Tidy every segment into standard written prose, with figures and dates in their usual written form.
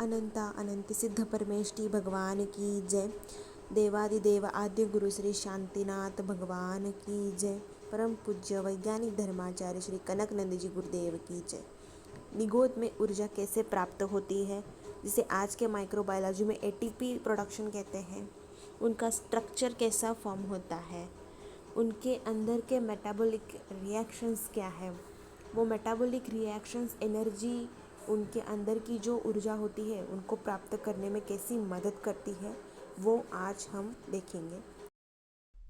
अनंता अनंत सिद्ध परमेष्टि भगवान की जय। देवादिदेव आद्य गुरु श्री शांतिनाथ भगवान की जय। परम पूज्य वैज्ञानिक धर्माचार्य श्री कनकनंद जी गुरुदेव की जय। निगोद में ऊर्जा कैसे प्राप्त होती है, जिसे आज के माइक्रोबायोलॉजी में एटीपी प्रोडक्शन कहते हैं। उनका स्ट्रक्चर कैसा फॉर्म होता है, उनके अंदर के मेटाबॉलिक रिएक्शंस क्या है, वो मेटाबॉलिक रिएक्शंस एनर्जी, उनके अंदर की जो ऊर्जा होती है उनको प्राप्त करने में कैसी मदद करती है, वो आज हम देखेंगे।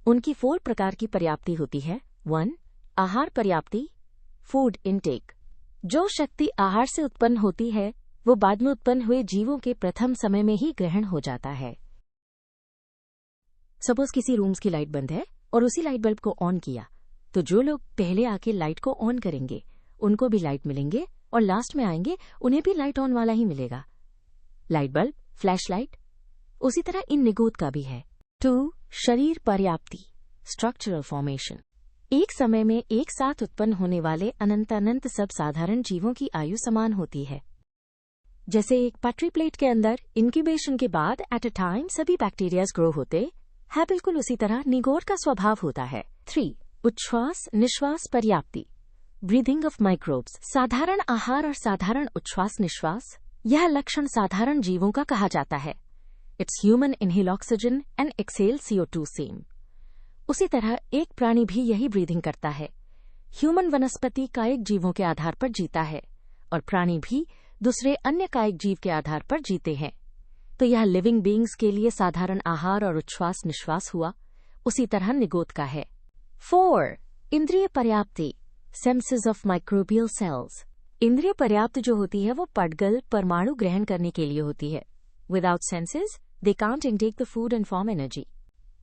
उनकी 4 प्रकार की पर्याप्ति होती है। 1. आहार पर्याप्ति, फूड इनटेक। जो शक्ति आहार से उत्पन्न होती है वो बाद में उत्पन्न हुए जीवों के प्रथम समय में ही ग्रहण हो जाता है। सपोज किसी रूम्स की लाइट बंद है और उसी लाइट बल्ब को ऑन किया, तो जो लोग पहले आके लाइट को ऑन करेंगे उनको भी लाइट मिलेंगे, और लास्ट में आएंगे उन्हें भी लाइट ऑन वाला ही मिलेगा। Light bulb, flash light. उसी तरह इन निगोद का भी है। 2. शरीर पर्याप्ति, स्ट्रक्चरल फॉर्मेशन। एक समय में एक साथ उत्पन्न होने वाले अनंत सब साधारण जीवों की आयु समान होती है। जैसे एक पटरी प्लेट के अंदर इंक्यूबेशन के बाद एट अ टाइम सभी बैक्टीरियाज ग्रो होते है, बिल्कुल उसी तरह निगोड का स्वभाव होता है। 3. उच्छ्वास निश्वास पर्याप्ति, ब्रीदिंग ऑफ माइक्रोब्स। साधारण आहार और साधारण उच्छ्वास निश्वास, यह लक्षण साधारण जीवों का कहा जाता है। It's human inhale oxygen and exhale CO2 same. उसी तरह एक प्राणी भी यही ब्रीदिंग करता है। ह्यूमन वनस्पति कायिक जीवों के आधार पर जीता है और प्राणी भी दूसरे अन्य कायिक जीव के आधार पर जीते हैं। तो यह लिविंग बीइंग्स के लिए साधारण आहार और उच्छ्वास निश्वास हुआ, उसी तरह निगोद का है। 4. इंद्रिय पर्याप्ति, सेंसेस ऑफ माइक्रोबियल सेल्स। इंद्रिय पर्याप्त जो होती है वो पटगल परमाणु ग्रहण करने के लिए होती है। Without senses they can't intake the food and form energy.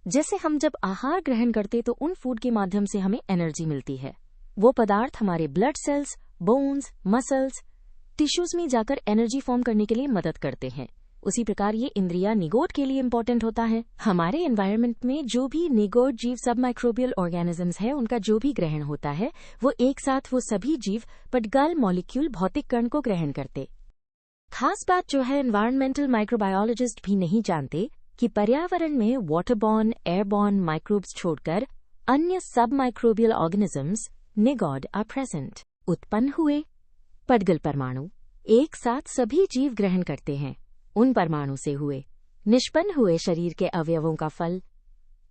जैसे हम जब आहार ग्रहण करते तो उन फूड के माध्यम से हमें एनर्जी मिलती है। वो पदार्थ हमारे blood cells, bones, muscles, tissues में जाकर एनर्जी फॉर्म करने के लिए मदद करते हैं। उसी प्रकार ये इंद्रिया निगोड के लिए इम्पोर्टेंट होता है। हमारे एनवायरनमेंट में जो भी निगोड जीव सब माइक्रोबियल ऑर्गेनिजम्स है, उनका जो भी ग्रहण होता है वो एक साथ वो सभी जीव पटगल मॉलिक्यूल भौतिक कण को ग्रहण करते। खास बात जो है, एनवायरमेंटल माइक्रोबायोलॉजिस्ट भी नहीं जानते कि पर्यावरण में वाटरबॉर्न, एयरबॉर्न माइक्रोब्स छोड़कर अन्य सब microbial organisms Nigod are present. उत्पन्न हुए पटगल परमाणु एक साथ सभी जीव ग्रहण करते हैं। उन परमाणु से हुए निष्पन्न हुए शरीर के अवयवों का फल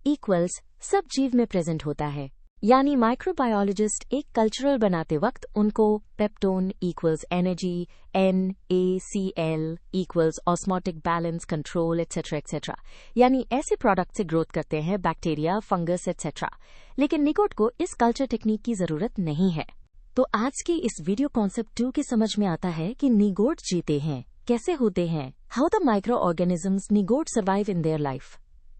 इक्वल्स सब जीव में प्रेजेंट होता है। यानी माइक्रोबायोलॉजिस्ट एक कल्चरल बनाते वक्त उनको peptone equals energy, NaCl equals osmotic balance control etcetera etcetera, यानी ऐसे प्रोडक्ट से ग्रोथ करते हैं बैक्टीरिया, फंगस एटसेट्रा। लेकिन निगोड को इस कल्चर टेक्निक की जरूरत नहीं है। तो आज की इस वीडियो कॉन्सेप्ट 2 के समझ में आता है कि निगोड जीते हैं, कैसे होते हैं, हाउ द माइक्रो ऑर्गेनिजम्स निगोड सर्वाइव इन देयर लाइफ।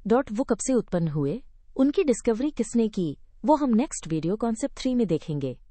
वो कब से उत्पन्न हुए, उनकी डिस्कवरी किसने की, वो हम नेक्स्ट वीडियो कॉन्सेप्ट 3 में देखेंगे।